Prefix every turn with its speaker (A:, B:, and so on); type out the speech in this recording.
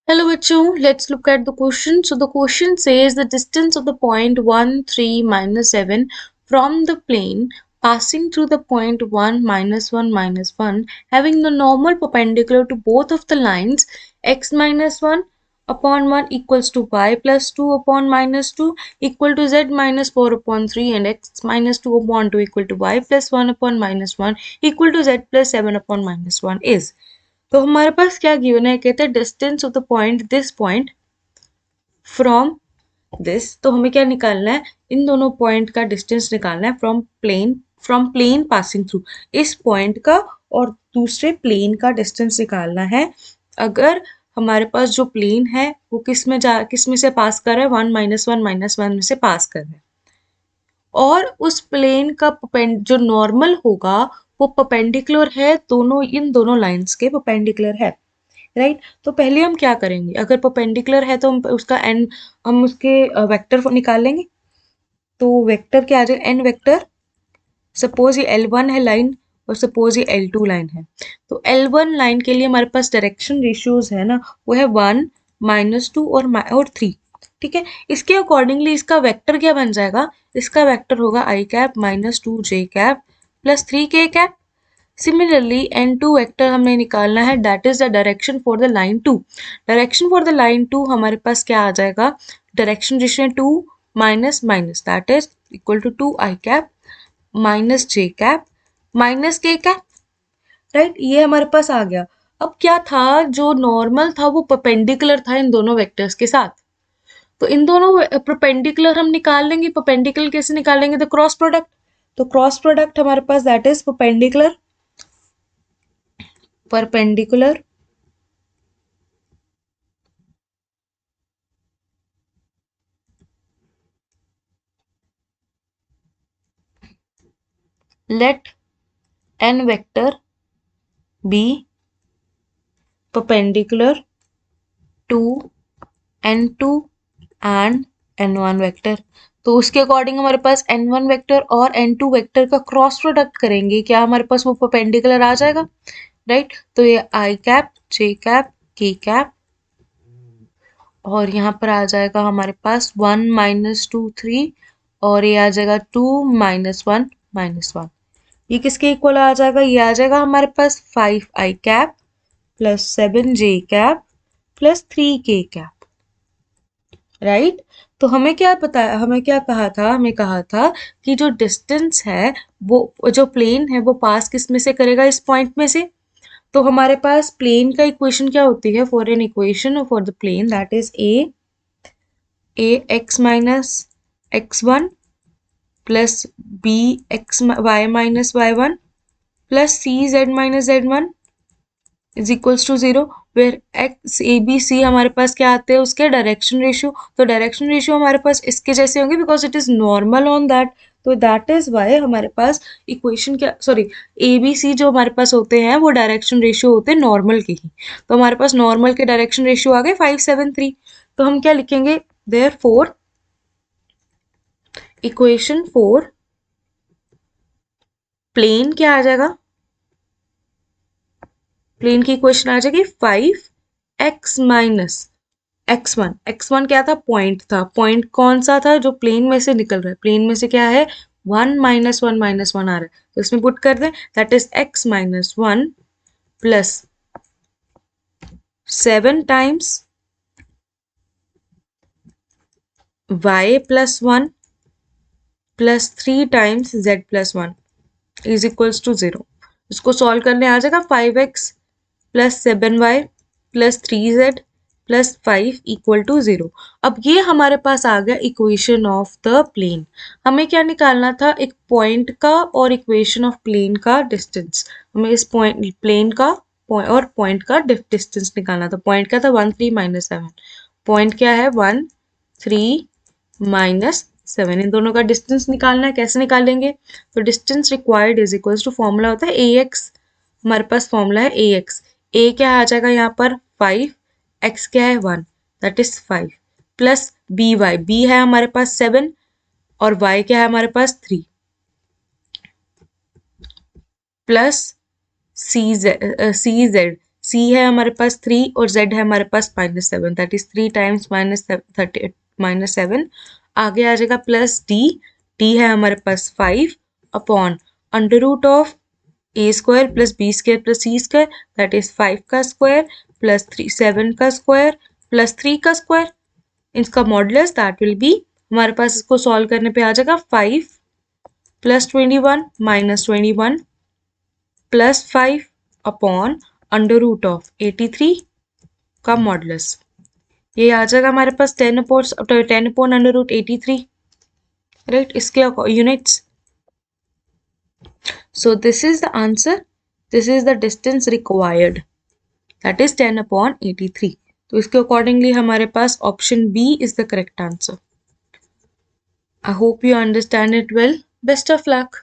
A: Hello bachcho, let's look at the question. So the question says the distance of the point 1, 3, minus 7 from the plane passing through the point 1, minus 1 having the normal perpendicular to both of the lines x minus 1 upon 1 equals to y plus 2 upon minus 2 equal to z minus 4 upon 3 and x minus 2 upon 2 equal to y plus 1 upon minus 1 equal to z plus 7 upon minus 1 is. तो हमारे पास क्या given है, कहते हैं distance of the point this point from this. तो हमें क्या निकालना है, इन दोनों पॉइंट का डिस्टेंस निकालना है फ्रॉम प्लेन पासिंग थ्रू, इस पॉइंट का और दूसरे प्लेन का डिस्टेंस निकालना है। अगर हमारे पास जो प्लेन है वो किस में से पास कर रहा है, 1 माइनस वन में से पास कर रहा है, और उस प्लेन का जो नॉर्मल होगा वो परपेंडिकुलर है इन दोनों लाइंस के परपेंडिकुलर है, राइट। तो पहले हम क्या करेंगे, अगर परपेंडिकुलर है तो हम उसके वेक्टर निकालेंगे। तो वेक्टर क्या आ जाएगा, एन वेक्टर। सपोज ये L1 है लाइन और सपोज ये L2 लाइन है, तो L1 लाइन के लिए हमारे पास डायरेक्शन रेशियोज है ना, वो है 1 -2 और 3। ठीक है, इसके अकॉर्डिंगली इसका वेक्टर क्या बन जाएगा, इसका वेक्टर होगा i cap -2j cap plus 3k cap. Similarly N2 vector हमें निकालना है, that is the direction for the line 2। Direction for the line 2 हमारे पास क्या आ जाएगा, direction ratio 2 minus minus that is equal to 2i cap minus j cap minus k cap, right. ये हमारे पास आ गया। अब क्या था, जो नॉर्मल था वो परपेंडिकुलर था इन दोनों वेक्टर्स के साथ, तो इन दोनों परपेंडिकुलर हम निकाल लेंगे। परपेंडिकुलर कैसे निकालेंगे, द क्रॉस प्रोडक्ट। तो क्रॉस प्रोडक्ट हमारे पास that is perpendicular let n vector be perpendicular to n2 and n1 vector. तो उसके अकॉर्डिंग हमारे पास n1 वेक्टर और n2 वेक्टर का क्रॉस प्रोडक्ट करेंगे, क्या हमारे पास वो परपेंडिकुलर आ जाएगा, राइट। तो ये i cap j cap k cap और यहाँ पर आ जाएगा हमारे पास 1 -2 3 और ये आ जाएगा 2 -1 ये किसके इक्वल आ जाएगा, ये आ जाएगा हमारे पास 5i cap plus 7j cap plus 3k cap, right. तो हमें क्या पता, हमें क्या कहा था, हमें कहा था कि जो डिस्टेंस है वो जो प्लेन है वो पास किस में से करेगा, इस पॉइंट में से। तो हमारे पास प्लेन का इक्वेशन क्या होती है, for an equation for the plane that is A X minus x1 plus B X Y minus y1 plus C Z minus z1 is equals to 0, where X A B C हमारे पास क्या आते हैं, उसके direction ratio. तो direction ratio हमारे पास इसके जैसे होंगे because it is normal on that. तो दैट इज वाई हमारे पास इक्वेशन क्या, सॉरी, ए बी सी जो हमारे पास होते हैं वो डायरेक्शन रेशियो होते हैं नॉर्मल के ही। तो हमारे पास नॉर्मल के डायरेक्शन रेशियो आ गए 5 7 3। तो हम क्या लिखेंगे, देयरफॉर इक्वेशन 4 प्लेन क्या आ जाएगा, प्लेन की इक्वेशन आ जाएगी 5x माइनस x1 क्या था, पॉइंट था। पॉइंट कौन सा था, जो प्लेन में से निकल रहा है, प्लेन में से क्या है 1 -1 आ रहा है, तो इसमें पुट कर दें, that is x -1 plus 7 times y plus 1 plus 3 times z plus 1 is equals to 0। इसको सॉल्व करने आ जाएगा 5x plus 7y plus 3z plus 5 equal to 0। अब ये हमारे पास आ गया इक्वेशन ऑफ द प्लेन। हमें क्या निकालना था, एक पॉइंट का और इक्वेशन ऑफ प्लेन का डिस्टेंस। हमें इस पॉइंट प्लेन का और पॉइंट का डिस्टेंस निकालना था। पॉइंट क्या था 1 3 -7, पॉइंट क्या है 1 3 -7, इन दोनों का डिस्टेंस निकालना है। कैसे निकालेंगे, तो distance required is equals to formula होता है ax। हमारे पास फॉर्मूला है ax, a क्या आ जाएगा यहाँ पर 5, x क्या है 1 दैट इज 5 प्लस b है हमारे पास 7 और y क्या है हमारे पास 3 प्लस सी जेड C है हमारे पास 3 और Z है हमारे पास -7, दैट इज 3 टाइम्स -7। आगे आ जाएगा प्लस D है हमारे पास 5 upon under root of a square plus b square plus c square, that is 5 का स्क्वायर प्लस 7 का स्क्वायर प्लस 3 का स्क्वायर, इसका मॉडुलस दैट विल बी, हमारे पास इसको सॉल्व करने पे आ जाएगा 5 plus 21 minus 21 plus 5 upon under root of 83 का मॉडुलस, ये आ जाएगा हमारे पास 10 अपॉन अंडर रूट 83, राइट, इसके units. So this is the answer. This is the distance required. That is 10 upon 83. तो इसके accordingly हमारे पास option B is the correct answer. I hope you understand it well. Best of luck.